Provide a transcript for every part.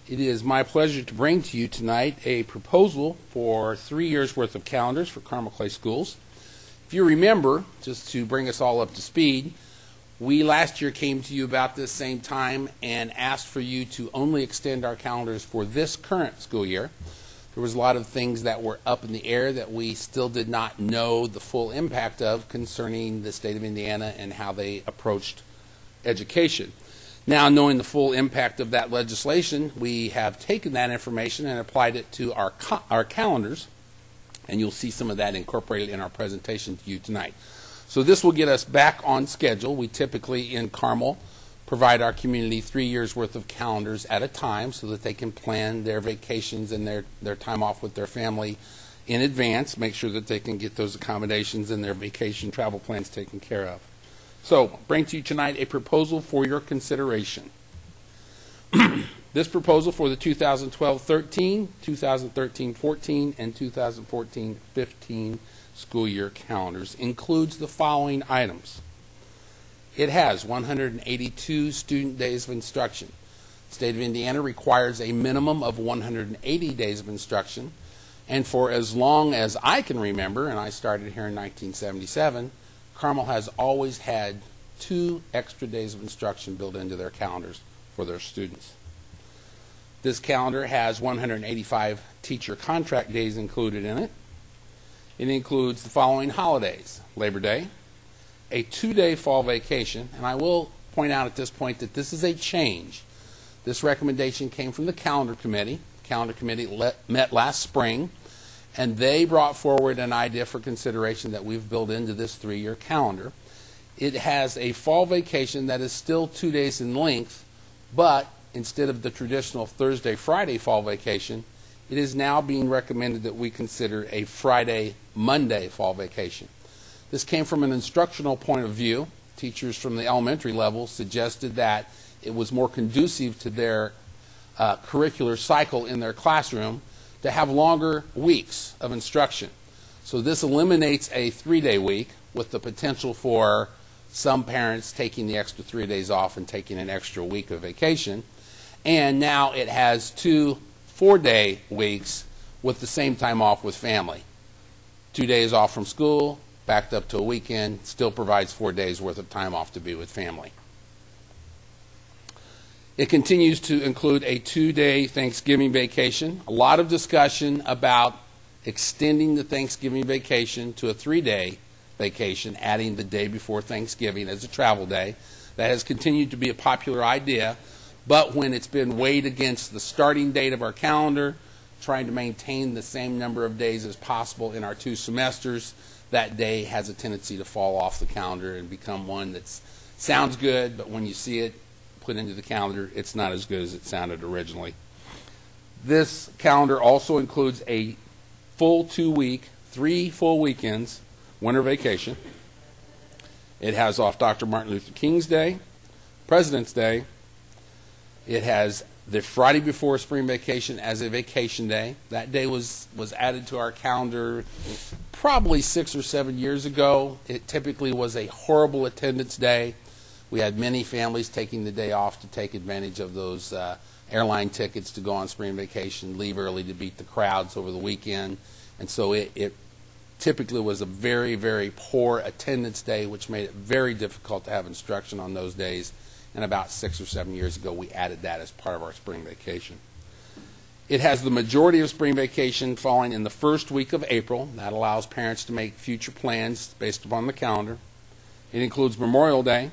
It is my pleasure to bring to you tonight a proposal for 3 years' worth of calendars for Carmel Clay Schools. If you remember, just to bring us all up to speed, we last year came to you about this same time and asked for you to only extend our calendars for this current school year. There was a lot of things that were up in the air that we still did not know the full impact of concerning the state of Indiana and how they approached education. Now, knowing the full impact of that legislation, we have taken that information and applied it to our calendars, and you'll see some of that incorporated in our presentation to you tonight. So this will get us back on schedule. We typically in Carmel provide our community 3 years worth of calendars at a time so that they can plan their vacations and their time off with their family in advance, make sure that they can get those accommodations and their vacation travel plans taken care of. So, bring to you tonight a proposal for your consideration. This proposal for the 2012-13, 2013-14, and 2014-15 school year calendars includes the following items. It has 182 student days of instruction. The state of Indiana requires a minimum of 180 days of instruction, and for as long as I can remember, and I started here in 1977, Carmel has always had 2 extra days of instruction built into their calendars for their students. This calendar has 185 teacher contract days included in it. It includes the following holidays: Labor Day, a 2-day fall vacation, and I will point out at this point that this is a change. This recommendation came from the Calendar Committee. The Calendar Committee met last spring, and they brought forward an idea for consideration that we've built into this 3-year calendar. It has a fall vacation that is still 2 days in length, but instead of the traditional Thursday-Friday fall vacation, it is now being recommended that we consider a Friday-Monday fall vacation. This came from an instructional point of view. Teachers from the elementary level suggested that it was more conducive to their curricular cycle in their classroom to have longer weeks of instruction. So this eliminates a 3-day week with the potential for some parents taking the extra 3 days off and taking an extra week of vacation. And now it has 2 4-day weeks with the same time off with family. 2 days off from school, backed up to a weekend, still provides 4 days worth of time off to be with family. It continues to include a 2-day Thanksgiving vacation. A lot of discussion about extending the Thanksgiving vacation to a 3-day vacation, adding the day before Thanksgiving as a travel day. That has continued to be a popular idea, but when it's been weighed against the starting date of our calendar, trying to maintain the same number of days as possible in our 2 semesters, that day has a tendency to fall off the calendar and become one that sounds good, but when you see it put into the calendar, it's not as good as it sounded originally. This calendar also includes a full 2-week, 3 full weekends, winter vacation. It has off Dr. Martin Luther King's Day, President's Day. It has the Friday before spring vacation as a vacation day. That day was added to our calendar probably 6 or 7 years ago. It typically was a horrible attendance day. We had many families taking the day off to take advantage of those airline tickets to go on spring vacation, leave early to beat the crowds over the weekend. And so it typically was a very, very poor attendance day, which made it very difficult to have instruction on those days. And about 6 or 7 years ago, we added that as part of our spring vacation. It has the majority of spring vacation falling in the first week of April. That allows parents to make future plans based upon the calendar. It includes Memorial Day.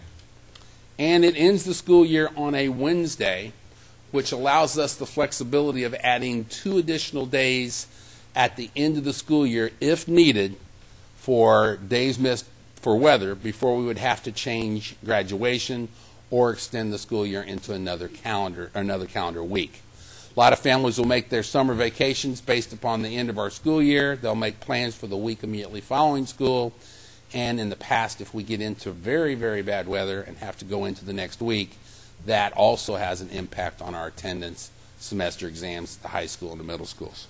And it ends the school year on a Wednesday, which allows us the flexibility of adding 2 additional days at the end of the school year, if needed, for days missed for weather before we would have to change graduation or extend the school year into another calendar week. A lot of families will make their summer vacations based upon the end of our school year. They'll make plans for the week immediately following school. And in the past, if we get into very, very bad weather and have to go into the next week, that also has an impact on our attendance, semester exams at the high school and the middle schools.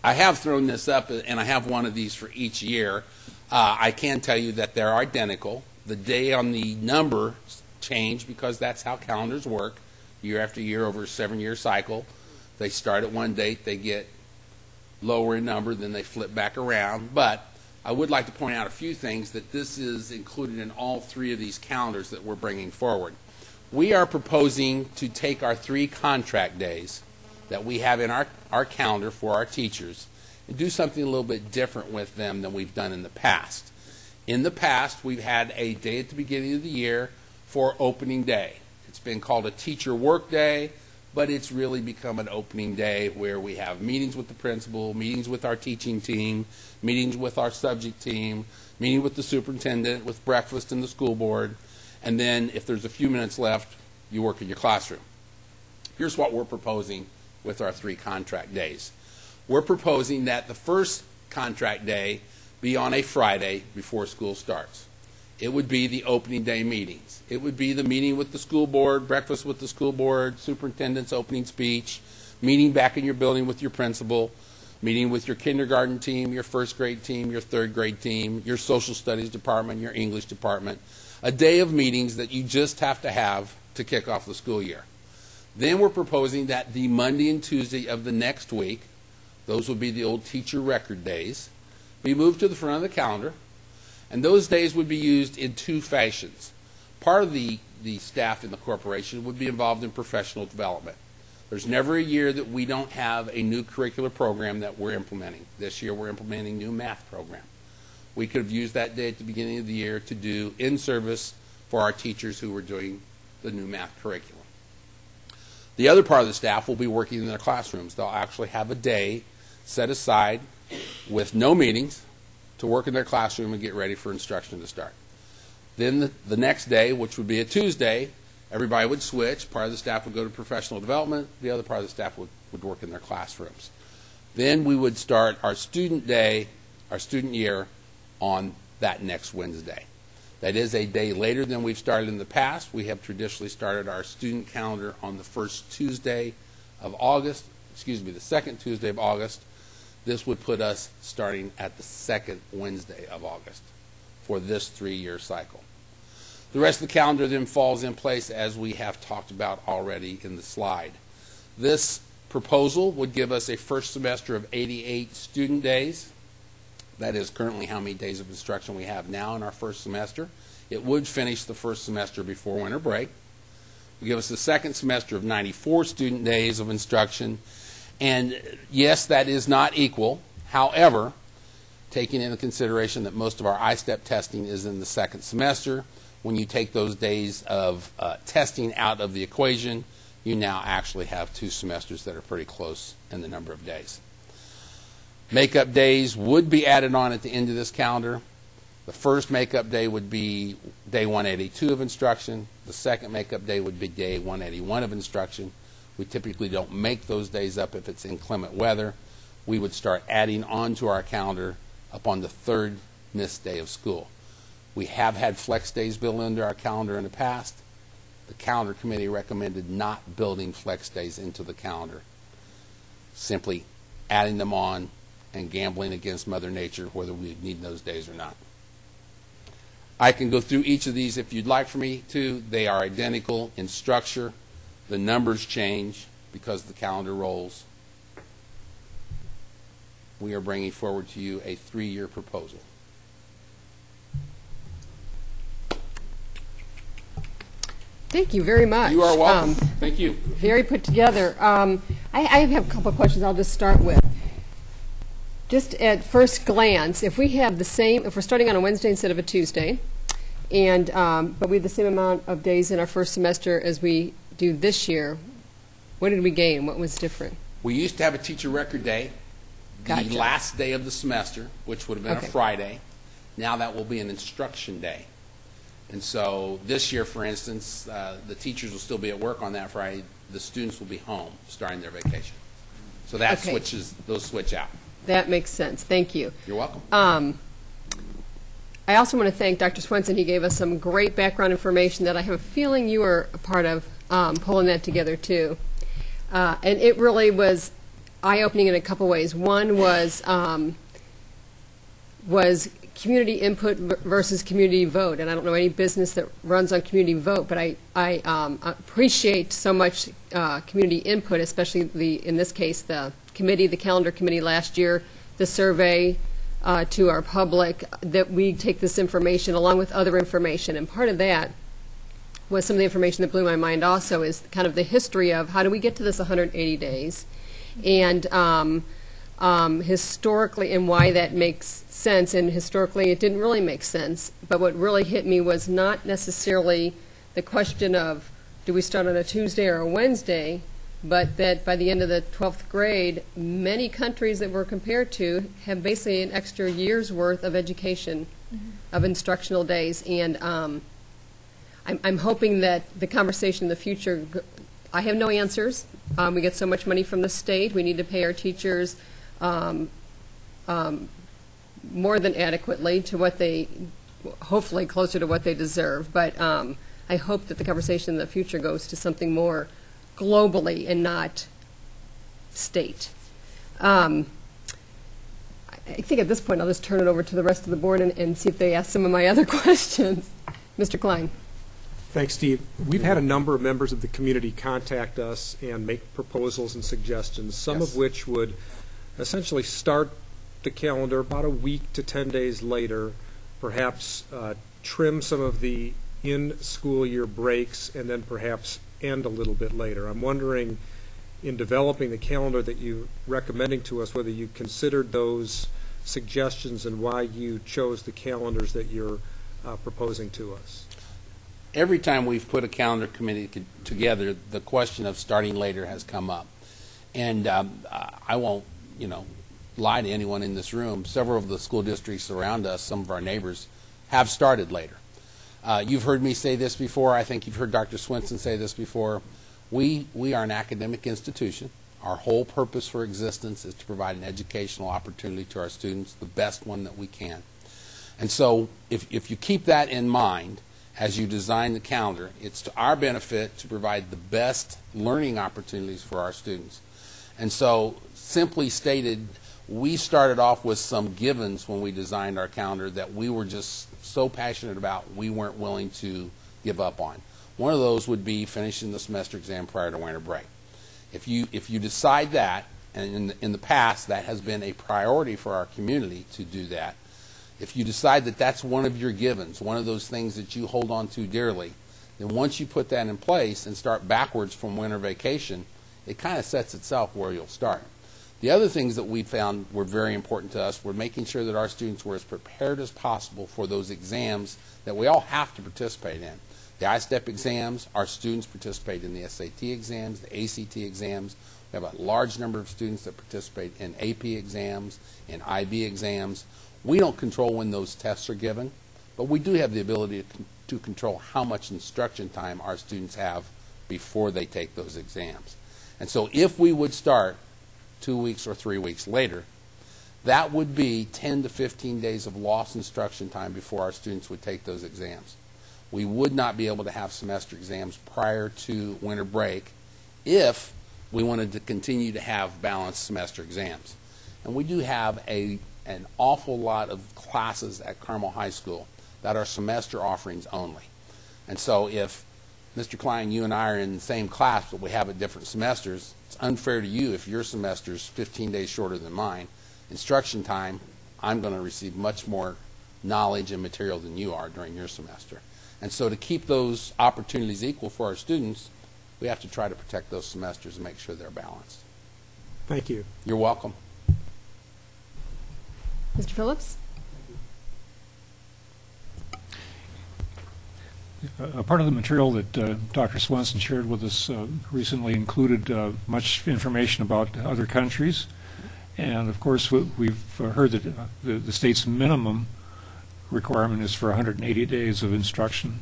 I have thrown this up, and I have one of these for each year. I can tell you that they're identical. The day on the number change because that's how calendars work. year after year over a 7-year cycle. They start at one date, they get lower in number, then they flip back around. But I would like to point out a few things that this is included in all 3 of these calendars that we're bringing forward. We are proposing to take our 3 contract days that we have in our calendar for our teachers and do something a little bit different with them than we've done in the past. In the past, we've had a day at the beginning of the year for opening day. It's been called a teacher work day, but it's really become an opening day where we have meetings with the principal, meetings with our teaching team, meetings with our subject team, meeting with the superintendent, with breakfast in the school board, and then if there's a few minutes left, you work in your classroom. Here's what we're proposing with our 3 contract days. We're proposing that the first contract day be on a Friday before school starts. It would be the opening day meetings. It would be the meeting with the school board, breakfast with the school board, superintendent's opening speech, meeting back in your building with your principal, meeting with your kindergarten team, your first grade team, your third grade team, your social studies department, your English department. A day of meetings that you just have to kick off the school year. Then we're proposing that the Monday and Tuesday of the next week, those would be the old teacher record days, be moved to the front of the calendar, and those days would be used in 2 fashions. Part of the staff in the corporation would be involved in professional development. There's never a year that we don't have a new curricular program that we're implementing. This year we're implementing a new math program. We could have used that day at the beginning of the year to do in-service for our teachers who were doing the new math curriculum. The other part of the staff will be working in their classrooms. They'll actually have a day set aside with no meetings to work in their classroom and get ready for instruction to start. Then the next day, which would be a Tuesday, everybody would switch. Part of the staff would go to professional development. The other part of the staff would work in their classrooms. Then we would start our student day, our student year, on that next Wednesday. That is a day later than we've started in the past. We have traditionally started our student calendar on the first Tuesday of August, the second Tuesday of August. This would put us starting at the second Wednesday of August for this 3-year cycle. The rest of the calendar then falls in place as we have talked about already in the slide. This proposal would give us a first semester of 88 student days. That is currently how many days of instruction we have now in our first semester. It would finish the first semester before winter break. It would give us a second semester of 94 student days of instruction. And yes, that is not equal. However, taking into consideration that most of our I-STEP testing is in the second semester, when you take those days of testing out of the equation, you now actually have 2 semesters that are pretty close in the number of days. Makeup days would be added on at the end of this calendar. The first makeup day would be day 182 of instruction. The second makeup day would be day 181 of instruction. We typically don't make those days up if it's inclement weather. We would start adding on to our calendar upon the 3rd missed day of school. We have had flex days built into our calendar in the past. The calendar committee recommended not building flex days into the calendar, simply adding them on and gambling against Mother Nature whether we need those days or not. I can go through each of these if you'd like for me to. They are identical in structure. The numbers change because the calendar rolls. We are bringing forward to you a 3-year proposal. Thank you very much. You are welcome. Thank you. Very put together. I have a couple of questions I'll just start with. Just at first glance, if we have the same, if we're starting on a Wednesday instead of a Tuesday, and but we have the same amount of days in our first semester as we do this year, what did we gain? What was different? We used to have a teacher record day, Gotcha. the last day of the semester, which would have been Okay. a Friday. Now that will be an instruction day. And so this year, for instance, the teachers will still be at work on that Friday. The students will be home starting their vacation. So that Okay. those switch out. That makes sense. Thank you. You're welcome. I also want to thank Dr. Swenson. He gave us some great background information that I have a feeling you were a part of pulling that together too. And it really was eye-opening in a couple ways. One was community input versus community vote, and I don't know any business that runs on community vote, but I appreciate so much community input, especially in this case, the committee, the calendar committee last year, the survey to our public, that we take this information along with other information, and part of that was some of the information that blew my mind also is kind of the history of how do we get to this 180 days, and historically, and why that makes sense, and historically it didn't really make sense. But what really hit me was not necessarily the question of do we start on a Tuesday or a Wednesday, but that by the end of the 12th grade, many countries that we're compared to have basically an extra year's worth of education, of instructional days. And I'm hoping that the conversation in the future, I have no answers. We get so much money from the state. We need to pay our teachers more than adequately to what they, hopefully closer to what they deserve. But I hope that the conversation in the future goes to something more globally and not state. I think at this point I'll just turn it over to the rest of the board and see if they ask some of my other questions. Mr. Klein. Thanks, Steve. We've had a number of members of the community contact us and make proposals and suggestions, some of which would essentially start the calendar about a week to 10 days later, perhaps trim some of the in-school year breaks, and then perhaps end a little bit later. I'm wondering, in developing the calendar that you're recommending to us, whether you considered those suggestions and why you chose the calendars that you're proposing to us. Every time we've put a calendar committee together, the question of starting later has come up. And I won't, lie to anyone in this room. Several of the school districts around us, some of our neighbors, have started later. You've heard me say this before. I think you've heard Dr. Swinson say this before. We are an academic institution. Our whole purpose for existence is to provide an educational opportunity to our students, the best one that we can. And so if you keep that in mind as you design the calendar, it's to our benefit to provide the best learning opportunities for our students. And so, simply stated, we started off with some givens when we designed our calendar that we were just so passionate about we weren't willing to give up on. One of those would be finishing the semester exam prior to winter break. If you decide that, and in the past that has been a priority for our community to do that, if you decide that that's one of your givens, one of those things that you hold on to dearly, then once you put that in place and start backwards from winter vacation, it kind of sets itself where you'll start. The other things that we found were very important to us were making sure that our students were as prepared as possible for those exams that we all have to participate in. The I-STEP exams, our students participate in the SAT exams, the ACT exams. We have a large number of students that participate in AP exams, in IB exams. We don't control when those tests are given, but we do have the ability to control how much instruction time our students have before they take those exams. And so if we would start 2 weeks or 3 weeks later, that would be 10 to 15 days of lost instruction time before our students would take those exams. We would not be able to have semester exams prior to winter break if we wanted to continue to have balanced semester exams. And we do have an awful lot of classes at Carmel High School that are semester offerings only. And so if Mr. Klein, you and I are in the same class, but we have it different semesters, it's unfair to you if your semester's 15 days shorter than mine. Instruction time, I'm going to receive much more knowledge and material than you are during your semester. And so to keep those opportunities equal for our students, we have to try to protect those semesters and make sure they're balanced. Thank you. You're welcome. Mr. Phillips? A part of the material that Dr. Swenson shared with us recently included much information about other countries. And of course, we've heard that the state's minimum requirement is for 180 days of instruction.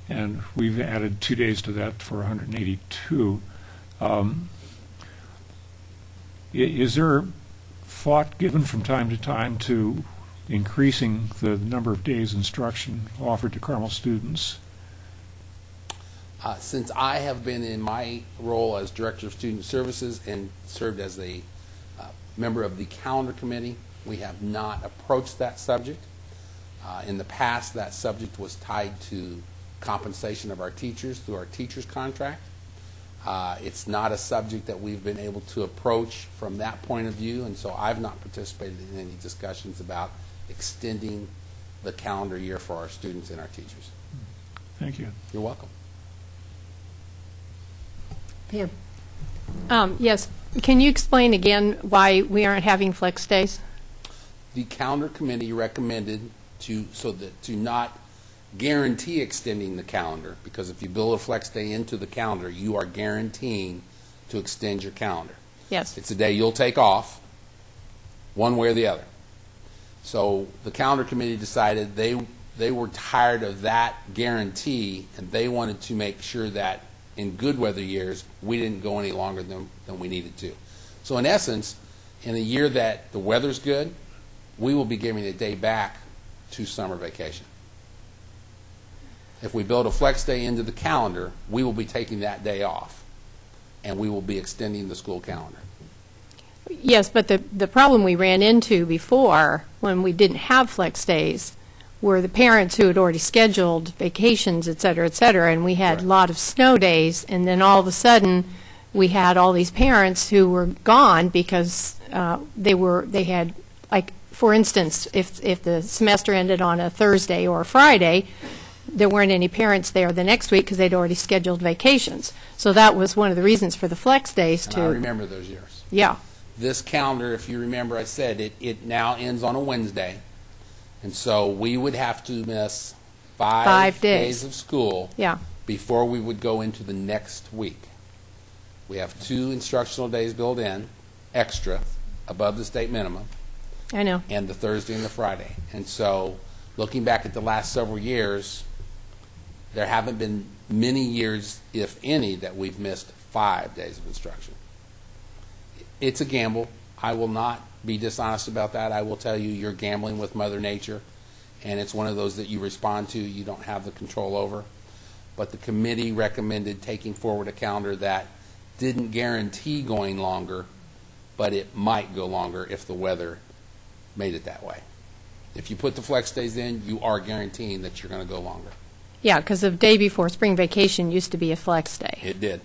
And we've added 2 days to that for 182. Is there thought given from time to time to increasing the number of days instruction offered to Carmel students? Since I have been in my role as Director of Student Services and served as a member of the calendar committee, we have not approached that subject. In the past, that subject was tied to compensation of our teachers through our teachers' contract. It's not a subject that we've been able to approach from that point of view, and so I've not participated in any discussions about extending the calendar year for our students and our teachers. Thank you. You're welcome. Pam? Yes. Can you explain again why we aren't having flex days? The calendar committee recommended to not guarantee extending the calendar, because if you build a flex day into the calendar, you are guaranteeing to extend your calendar. Yes. It's a day you'll take off, one way or the other. So the calendar committee decided they were tired of that guarantee, and they wanted to make sure that in good weather years we didn't go any longer than we needed to. So in essence, in a year that the weather's good, we will be giving a day back to summer vacation. If we build a flex day into the calendar, we will be taking that day off, and we will be extending the school calendar. Yes, but the problem we ran into before, when we didn't have flex days, were the parents who had already scheduled vacations, et cetera, and we had Right. a lot of snow days, and then all of a sudden, we had all these parents who were gone because they had, like, for instance, if the semester ended on a Thursday or a Friday, there weren't any parents there the next week because they'd already scheduled vacations. So that was one of the reasons for the flex days And I remember those years. Yeah. This calendar, if you remember, I said it now ends on a Wednesday, and so we would have to miss 5 days of school Yeah. before we would go into the next week. We have 2 instructional days built in, extra, above the state minimum, I know. and the Thursday and the Friday. And so, looking back at the last several years, there haven't been many years, if any, that we've missed 5 days of instruction. It's a gamble. I will not be dishonest about that. I will tell you, you're gambling with Mother Nature, and it's one of those that you respond to, you don't have the control over. But the committee recommended taking forward a calendar that didn't guarantee going longer, but it might go longer if the weather made it that way. If you put the flex days in, you are guaranteeing that you're going to go longer. Yeah, because the day before spring vacation used to be a flex day. It did.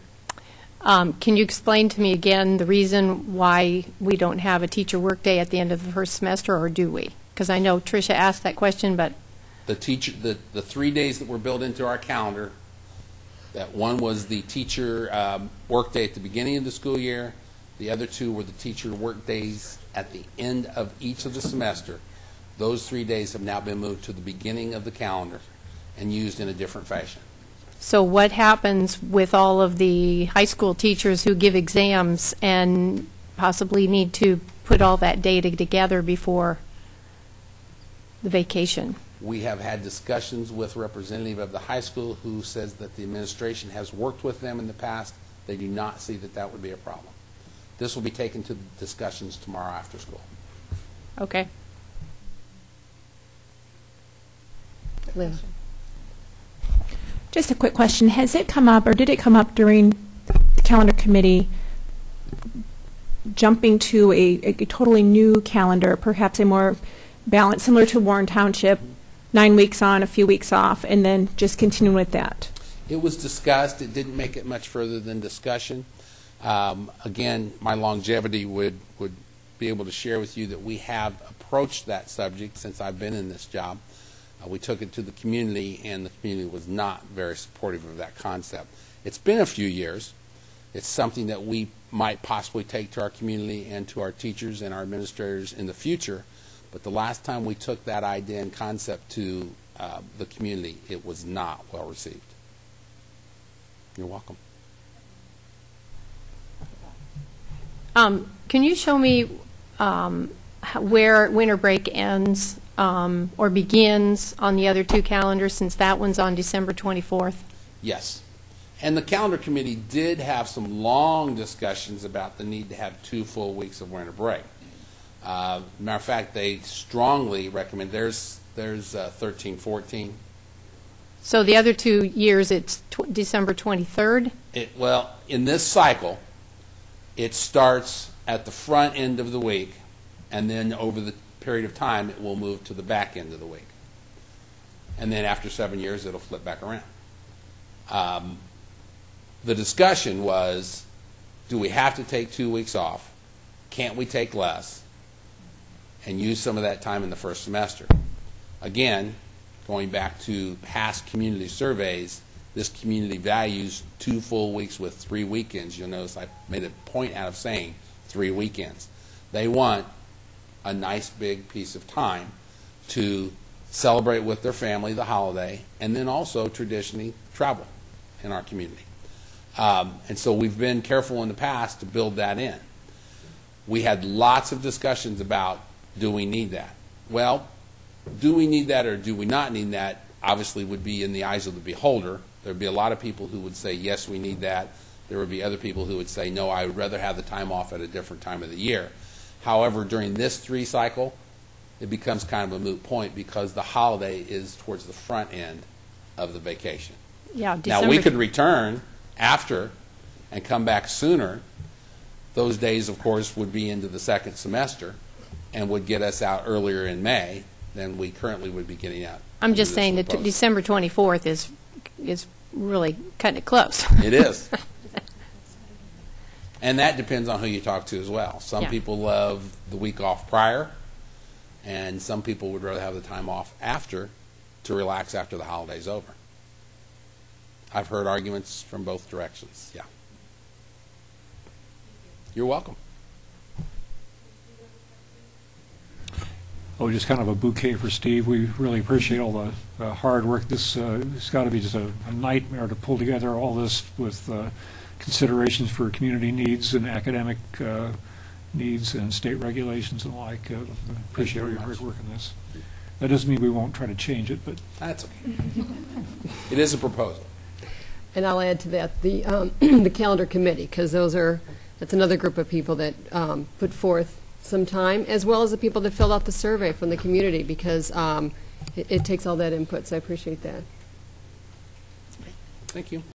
Can you explain to me again the reason why we don't have a teacher workday at the end of the first semester, or do we? Because I know Tricia asked that question, but The 3 days that were built into our calendar, that one was the teacher workday at the beginning of the school year, the other 2 were the teacher work days at the end of each of the semester. Those 3 days have now been moved to the beginning of the calendar and used in a different fashion. so what happens with all of the high school teachers who give exams and possibly need to put all that data together before the vacation? We have had discussions with a representative of the high school who says that the administration has worked with them in the past. They do not see that that would be a problem. This will be taken to the discussions tomorrow after school. Okay. Liv? Just a quick question. Has it come up, or did it come up during the calendar committee, jumping to a totally new calendar, perhaps a more balanced, similar to Warren Township, 9 weeks on, a few weeks off, and then just continuing with that? It was discussed. It didn't make it much further than discussion. Again, my longevity would be able to share with you that we have approached that subject since I've been in this job. We took it to the community, and the community was not very supportive of that concept. It's been a few years. It's something that we might possibly take to our community and to our teachers and our administrators in the future. But the last time we took that idea and concept to the community, it was not well received. You're welcome. Can you show me where winter break ends or begins on the other 2 calendars, since that one's on December 24th? Yes. And the calendar committee did have some long discussions about the need to have 2 full weeks of winter break. Matter of fact, they strongly recommend, there's 13, 14. So the other 2 years, it's December 23rd? Well, in this cycle, it starts at the front end of the week, and then over the period of time, it will move to the back end of the week. and then after 7 years, it'll flip back around. The discussion was, do we have to take 2 weeks off? Can't we take less and use some of that time in the first semester? Again, going back to past community surveys, this community values 2 full weeks with 3 weekends. You'll notice I made a point out of saying 3 weekends. They want a nice big piece of time to celebrate with their family the holiday, and then also traditionally travel in our community. And so we've been careful in the past to build that in. We had lots of discussions about, do we need that? Well, do we need that or do we not need that obviously would be in the eyes of the beholder. There would be a lot of people who would say, yes, we need that. There would be other people who would say, no, I would rather have the time off at a different time of the year. However, during this 3 cycle, it becomes kind of a moot point because the holiday is towards the front end of the vacation. Yeah, Now, we could return after and come back sooner. Those days, of course, would be into the second semester and would get us out earlier in May than we currently would be getting out. I'm just saying that proposal. December 24th is really cutting it close. It is. And that depends on who you talk to as well. Some Yeah. people love the week off prior, and some people would rather have the time off after to relax after the holiday's over. I've heard arguments from both directions. Yeah. You're welcome. Oh, just kind of a bouquet for Steve. We really appreciate all the hard work. This it's got to be just a nightmare to pull together all this with considerations for community needs and academic needs and state regulations and the like. Appreciate all your hard work on this. That doesn't mean we won't try to change it, but That's okay. It is a proposal. And I'll add to that the the calendar committee, because that's another group of people that put forth some time, as well as the people that filled out the survey from the community, because it takes all that input. So I appreciate that. Thank you.